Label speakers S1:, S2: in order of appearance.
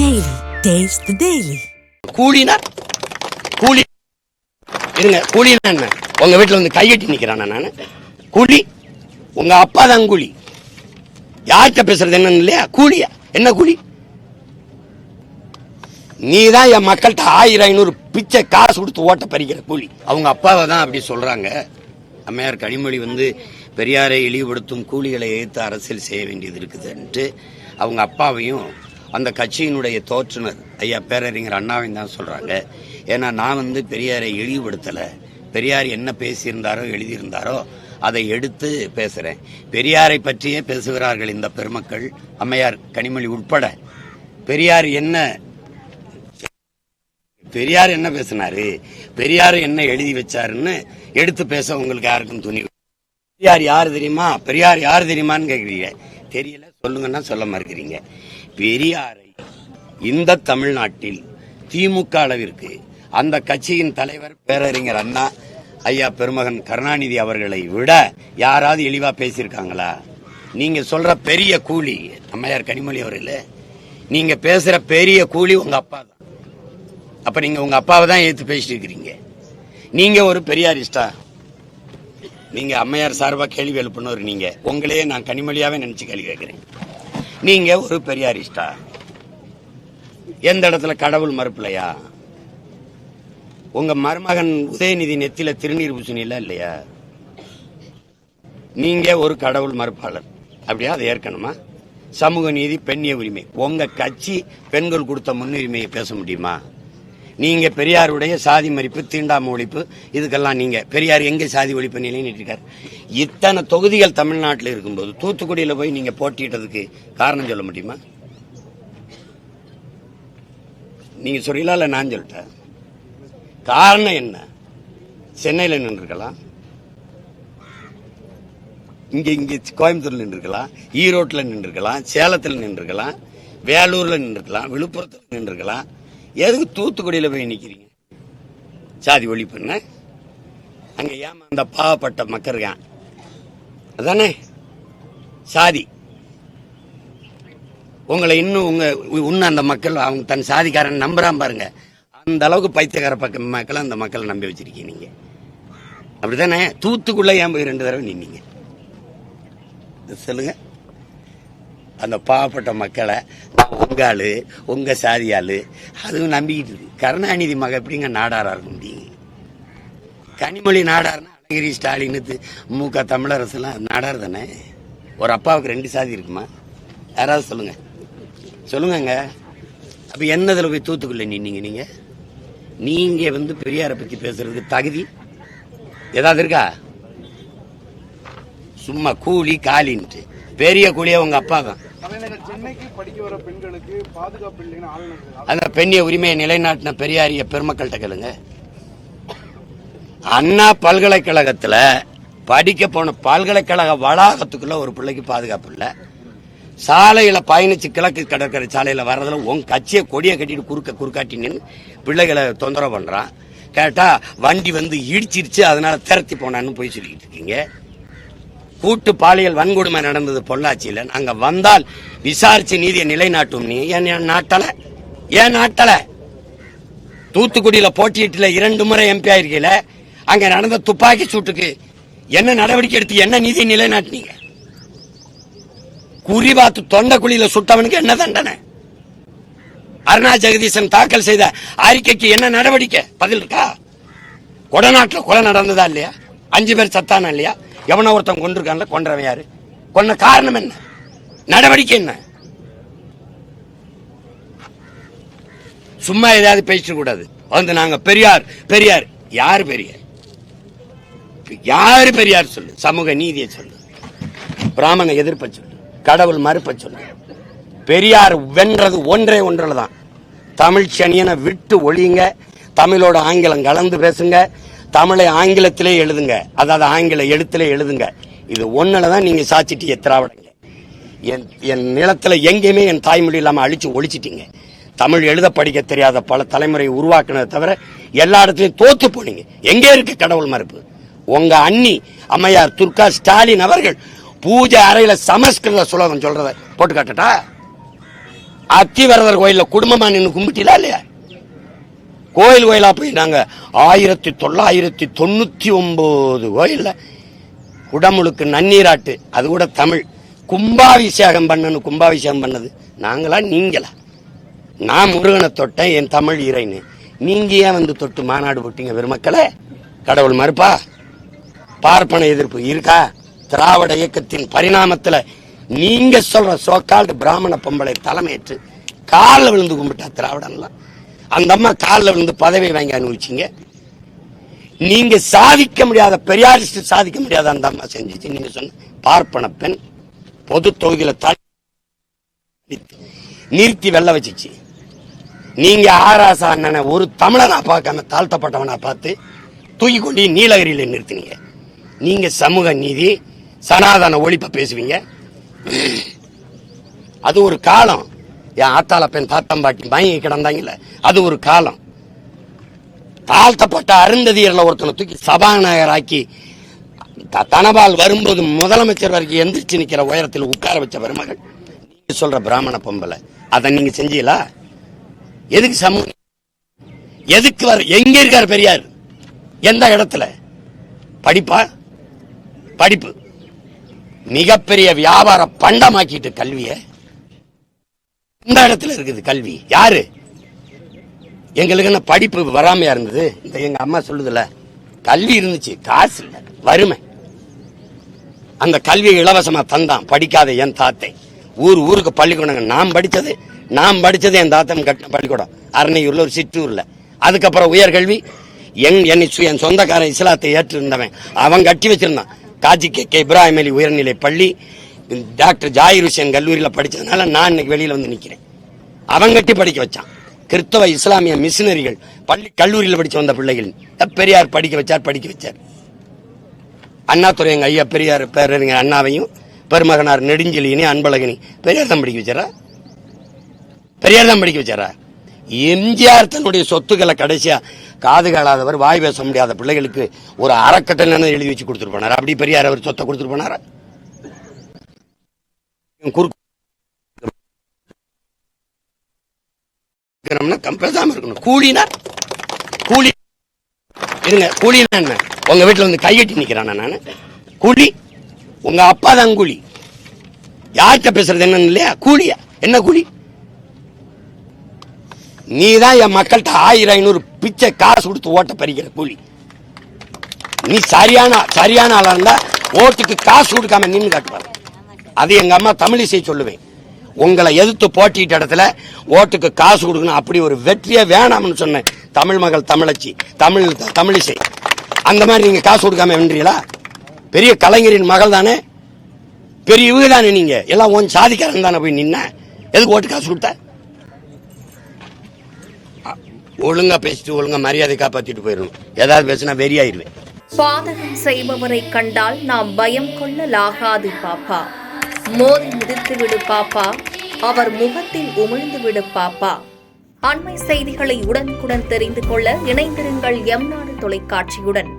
S1: Daily. Taste the Daily.
S2: கூலினா கூலி இருங்க. கூலினா என்ன? உங்க வீட்டுல வந்து கையெட்டி நிக்கிறானா? நானு கூலி? உங்க அப்பா தான் கூலி. யார்கிட்ட பேசுறது என்னன்னு இல்லையா? கூலியா? என்ன கூலி? நீதான் என் மக்கள்கிட்ட 1000-500 பிச்சை காசு கொடுத்து ஓட்ட பறிக்கிற கூலி. அவங்க அப்பாவை தான் அப்படி சொல்றாங்க. அம்மையார் கனிமொழி வந்து பெரியாரை இழிவுபடுத்தும் கூலிகளை எதிர்த்து அரசியல் செய்ய வேண்டியது இருக்குதுன்ட்டு அவங்க அப்பாவையும் அந்த கட்சியினுடைய தோற்றுனர் ஐயா பேரறிஞர் அண்ணாவையும் தான் சொல்றாங்க. ஏன்னா நான் வந்து பெரியாரை இழிவுபடுத்தல. பெரியார் என்ன பேசியிருந்தாரோ எழுதியிருந்தாரோ அதை எடுத்து பேசுறேன். பெரியாரை பற்றியே பேசுகிறார்கள் இந்த பெருமக்கள், அம்மையார் கனிமொழி உட்பட. பெரியார் என்ன பேசினாரு, பெரியார் என்ன எழுதி வச்சாருன்னு எடுத்து பேச உங்களுக்கு யாருக்கும் துணிவு. பெரியார் யாரு தெரியுமா, பெரியார் யாரு தெரியுமான்னு கேக்குறீங்க. தெரியல சொல்லுங்கன்னா சொல்ல மறுக்கிறீங்க. பெரியாரை இந்த தமிழ்நாட்டில் திமுக அளவிற்கு அந்த கட்சியின் தலைவர் பேரறிஞர் அண்ணா ஐயா பெருமகன் கருணாநிதி அவர்களை விட யாராவது இழிவா பேசியிருக்காங்களா? நீங்க சொல்ற பெரிய கூலி அம்மையார் கனிமொழி அவர்களே, நீங்க பேசுற பெரிய கூலி உங்க அப்பா தான். அப்ப நீங்க உங்க அப்பாவை தான் ஏத்து பேசிட்டு இருக்கிறீங்க. நீங்க ஒரு பெரியாரிஸ்டா? நீங்க அம்மையார் சார்பா கேள்வி எழுப்பினவர் நீங்க. உங்களையே நான் கனிமொழியாவே நினைச்சு கேள்வி கேட்கிறேன். நீங்க ஒரு பெரியாரிஸ்டா? எந்த இடத்துல கடவுள் மறுப்பில்லையா? உங்க மருமகன் உதயநிதி நெத்தில திருநீர் பூசணில இல்லையா? நீங்க ஒரு கடவுள் மறுப்பாளர் அப்படியா? அதை ஏற்கனமா? சமூக நீதி, பெண்ணிய உரிமை, உங்க கட்சி பெண்கள் கொடுத்த முன்னுரிமையை பேச முடியுமா? நீங்க பெரியாருடைய சாதி மறிப்பு, தீண்டாமை ஒழிப்பு, இதுக்கெல்லாம் நீங்க பெரியார் எங்க சாதி ஒழிப்பு நிலைநிறுத்திருக்காரு? இத்தனை தொகுதிகள் தமிழ்நாட்டில் இருக்கும்போது தூத்துக்குடியில போய் நீங்க போட்டிட்டதுக்கு காரணம் சொல்ல முடியுமா? நீங்க சொல்றீங்களா இல்ல நான் சொல்லிட்டேன்? காரணம் என்ன? சென்னையில நின்றுக்கலாம், இங்க கோயம்புத்தூர்ல நின்றுக்கலாம், ஈரோட்டில் நின்றுக்கலாம், சேலத்தில் நின்றுக்கலாம், வேலூர்ல நின்றுக்கலாம், விழுப்புரத்தில் நின்றுக்கலாம். எதுக்கு தூத்துக்குடியில போய் நிக்கிறீங்க? சாதி ஒழிப்புன்னு அங்க ஏமா அந்த பாவப்பட்ட மக்கள் இருக்கான் அதானே சாதி. உங்களை இன்னும் அந்த மக்கள் அவங்க தன் சாதிக்காரன் நம்புறான் பாருங்க. அந்த அளவுக்கு பைத்தியக்கார பக்க மக்களை அந்த மக்களை நம்பி வச்சிருக்கீங்க நீங்க. அப்படித்தானே? தூத்துக்குள்ள ஏன் போய் 2 தடவை நின்னீங்க சொல்லுங்க? அந்த பாவப்பட்ட மக்களை உங்க ஆளு, உங்க சாதியாளு, அதுவும் நம்பிக்கிட்டு இருக்கு. கருணாநிதி மக எப்படிங்க நாடாரா இருக்க முடியும்? கனிமொழி நாடார்னா அழகிரி, ஸ்டாலின், முக தமிழரசு எல்லாம் நாடார் தானே. ஒரு அப்பாவுக்கு 2 சாதி இருக்குமா? யாராவது சொல்லுங்க, சொல்லுங்க. அப்ப என்னதுல போய் தூத்துக்குள்ள நின்னீங்க? நீங்க வந்து பெரியாரை பத்தி பேசுறதுக்கு தகுதி ஏதாவது இருக்கா? சும்மா கூலி காலின்ட்டு பெரிய கூலியா உங்க அப்பா தான். அந்த பெண்ணிய உரிமையை நிலைநாட்டின பெரியாரிய பெருமக்கள்கிட்ட கேளுங்க. அண்ணா பல்கலைக்கழகத்துல படிக்க போன பல்கலைக்கழக வளாகத்துக்குள்ள ஒரு பிள்ளைக்கு பாதுகாப்பு இல்ல. சாலையில பயணிச்சு கிழக்கு கடற்கரை சாலையில வர்றதுல உங்க கட்சியை கொடியை கட்டிட்டு குறுக்காட்டி நின்று பிள்ளைகளை தொந்தரவு பண்றான். கேட்டா வண்டி வந்து இடிச்சிருச்சு, அதனால திரட்டி போனான்னு போய் சொல்லிட்டு இருக்கீங்க. கூட்டு பாலியல் வன்கொடுமை நடந்தது பொள்ளாச்சியில. அங்க வந்தால் விசாரிச்சு நீதியை நிலைநாட்டும். நீ ஏன் நாட்டல? தூத்துக்குடியில போட்டியிட்டுல 2 முறை எம்பி ஆயிருக்கீல. அங்க நடந்த துப்பாக்கி சூட்டுக்கு என்ன நடவடிக்கை எடுத்து என்ன நீதியை நிலைநாட்டினீங்க? குறிபாத்து தொண்டக்குழியில சுட்டவனுக்கு என்ன தண்டனை? அருணா ஜெகதீசன் தாக்கல் செய்த அறிக்கைக்கு என்ன நடவடிக்கை? பதில் இருக்கா? கொடநாட்டில் கொலை நடந்ததா இல்லையா? 5 பேர் சத்தானா இல்லையா? எவனோ ஒருத்தன் கொண்டிருக்கான்ல, கொன்றவன் யாரு? கொன்ன காரணம் என்ன? நடவடிக்கை என்ன? சும்மா ஏதாவது பேசிட்டு கூடாது. வந்து நாங்க பெரியார் பெரியார். யாரு பெரியார்? யாரு பெரியார் சொல்லு. சமூக நீதியை சொல்லு, பிராமண எதிர்ப்பை சொல்லு, கடவுள் மறுப்பை சொல்லு. பெரியார் வென்றது ஒன்றில் தான். தமிழ் சனியனை விட்டு ஒழியுங்க. தமிழோட ஆங்கிலம் கலந்து பேசுங்க. தமிழை ஆங்கிலத்திலே எழுதுங்க, அதாவது ஆங்கில எழுத்திலே எழுதுங்க. இது ஒண்ணுலதான் நீங்க சாச்சிட்டு எத்திராவிடுங்க. என் நிலத்துல எங்கேயுமே என் தாய்மொழி இல்லாம அழிச்சு ஒழிச்சிட்டீங்க. தமிழ் எழுத படிக்க தெரியாத பல தலைமுறையை உருவாக்குனதை தவிர எல்லா இடத்துலயும் தோத்து போனீங்க. எங்கே இருக்கு கடவுள் மறுப்பு? உங்க அண்ணி அம்மையார் துர்கா ஸ்டாலின் அவர்கள் பூஜை அறையில சமஸ்கிருத சுலோகம் சொல்றத போட்டு காட்டட்டா? அத்திவரதர் கோயில்ல குடும்பமா நின்று கும்பிட்டீங்களா இல்லையா? கோயிலா போய் நாங்க 1999 கோயில்ல குடமுழுக்கு நன்னீராட்டு, அது கூட தமிழ் கும்பாபிஷேகம் பண்ணது நாங்களா நீங்களா? நான் முருகனை தொட்டேன், என் தமிழ் இறைன்னு. நீங்க ஏன் வந்து தொட்டு மாநாடு போட்டீங்க பெருமக்களே? கடவுள் மறுப்பா? பார்ப்பன எதிர்ப்பு இருக்கா? திராவிட இயக்கத்தின் பரிணாமத்துல நீங்க சொல்ற சோக்கால்டு பிராமண பொம்பளை தலைமையேற்று காலில் விழுந்து கும்பிட்டா திராவிடம்லாம். அந்த அம்மா காலில் விழுந்து பதவி வாங்கி அனுபவிச்சிங்க. நீங்க சாதிக்க முடியாத, பெரியாரிஸ்ட் சாதிக்க முடியாத அந்த அம்மா செஞ்சிச்சு. நீங்க சொன்ன பார்ப்பன பெண் பொது தொகுதியில நிறுத்தி வெள்ள வச்சிச்சு. நீங்க ஆராசா அண்ணனை ஒரு தமிழனா பார்க்காம தாழ்த்தப்பட்டவனா பார்த்து தூக்கி கொண்டு நீலகிரியில நிறுத்தினீங்க. நீங்க சமூக நீதி சனாதன ஒழிப்ப பேசுவீங்க. அது ஒரு காலம். என் ஆத்தாள பெண் தாத்தம்பாட்டி மயங்கி கிடந்தாங்கல்ல, அது ஒரு காலம். தாழ்த்தப்பட்ட அருந்ததியர்ல ஒருத்தனை தூக்கி சபாநாயகராக்கி தனபால் வரும்போது முதலமைச்சர் வரைக்கும் எந்திரிச்சு நிக்கிற உயரத்தில் உட்கார வச்ச பெருமகள் நீங்க சொல்ற பிராமண பொம்பளை. அதை நீங்க செஞ்சீங்களா? எதுக்கு சமூகம்? எதுக்கு எங்க இருக்காரு பெரியார்? எந்த இடத்துல? படிப்பா? படிப்பு மிகப்பெரிய வியாபார பண்டமாக்கிட்டு கல்விய இந்த இடத்துல இருக்குது. கல்வி யாரு? எங்களுக்கு என்ன படிப்பு வராமையா இருந்தது? இந்த எங்க அம்மா சொல்லுதுல, கல்வி இருந்துச்சு, காசு இல்ல, வறுமை. அந்த கல்வியை இலவசமா தந்தான் படிக்காத என் தாத்தை. ஊருக்கு பள்ளிக்கூடம் நான் படிச்சது என் தாத்தன் கட்டின பள்ளிக்கூடம் அரணையூர்ல, ஒரு சிற்றூர்ல. அதுக்கப்புறம் உயர்கல்வி என் சொந்தக்காரன் இஸ்லாத்தை ஏற்று இருந்தவன் அவன் கட்டி வச்சிருந்தான். காஜி கே இப்ராஹிம் அலி உயர்நிலை பள்ளி, டாக்டர் ஜாகிர் ஹுசேன் கல்லூரியில படிச்சதுனால நான் இன்னைக்கு வெளியில வந்து நிக்கிறேன். அவன் கட்டி படிக்க வச்சான். கிறிஸ்தவ இஸ்லாமிய மிஷினரிகள் பள்ளி கல்லூரியில் படிச்சு வந்த பிள்ளைகள் பெரியார் படிக்க வச்சார். அண்ணாதுரை எங்க ஐயா பெரியார் பேரறிஞர் அண்ணாவையும் பெருமகனார் நெடுஞ்செழியனி அன்பழகனி பெரியார் தான் படிக்க வச்சாரா? எம்ஜிஆர் தன்னுடைய சொத்துக்களை கடைசியா காது காலாதவர், வாய் பேச முடியாத பிள்ளைகளுக்கு ஒரு அறக்கட்டளை எழுதி வச்சு கொடுத்துட்டு போனார். அப்படி பெரியார் அவர் சொத்தை கொடுத்துட்டு போனாரா? கூலினா கூலி இருங்க. கூலினா என்ன? உங்க வீட்டுல வந்து கையெட்டி நிக்கிறானா? நானு கூலி? உங்க அப்பா தான் கூலி. யார்கிட்ட பேசுறது என்னன்னு இல்லையா? கூலியா? என்ன கூலி? நீ தான் என் மக்கள்கிட்ட 1000-500 பிச்சை காசு கொடுத்து ஓட்ட பறிக்கிற கூலி. நீ சரியான ஆளா இருந்தா ஓட்டுக்கு காசு கொடுக்காம நின்று காட்டுவாங்க. அது எங்க அம்மா தமிழிசை சொல்லுவேன். உங்களை எதிர்த்து போட்டிட்ட இடத்துல ஓட்டுக்கு காசு கொடுக்கணும், அப்படி ஒரு வெற்றியே வேணாம்னு சொன்னேன். தமிழ் மகள் தமிழச்சி தமிழிசை. அந்த மாதிரி நீங்க காசு கொடுக்காம வென்றீங்களா? பெரிய கலைஞரின் மகள் தானே, பெரிய இவங்க தானே. நீங்க எல்லாம் ஒன் சாதிக்காரன் தானே போய் நின்ன. எதுக்கு ஓட்டு காசு கொடுத்த? ஒழுங்கா பேசிட்டு ஒழுங்கா மரியாதை காப்பாத்திட்டு போயிடணும். ஏதாவது பேசினா வெறியாயிருவேன்.
S3: பாதகம் செய்பவரை கண்டால் நாம் பயம் கொள்ளலாகாது பாப்பா. மோதி மிதித்து விடு பாப்பா, அவர் முகத்தில் உமிழ்ந்து விடு பாப்பா. அண்மை செய்திகளை உடனுக்குடன் தெரிந்து கொள்ள இணைந்திருங்கள் எம் நாடு தொலைக்காட்சியுடன்.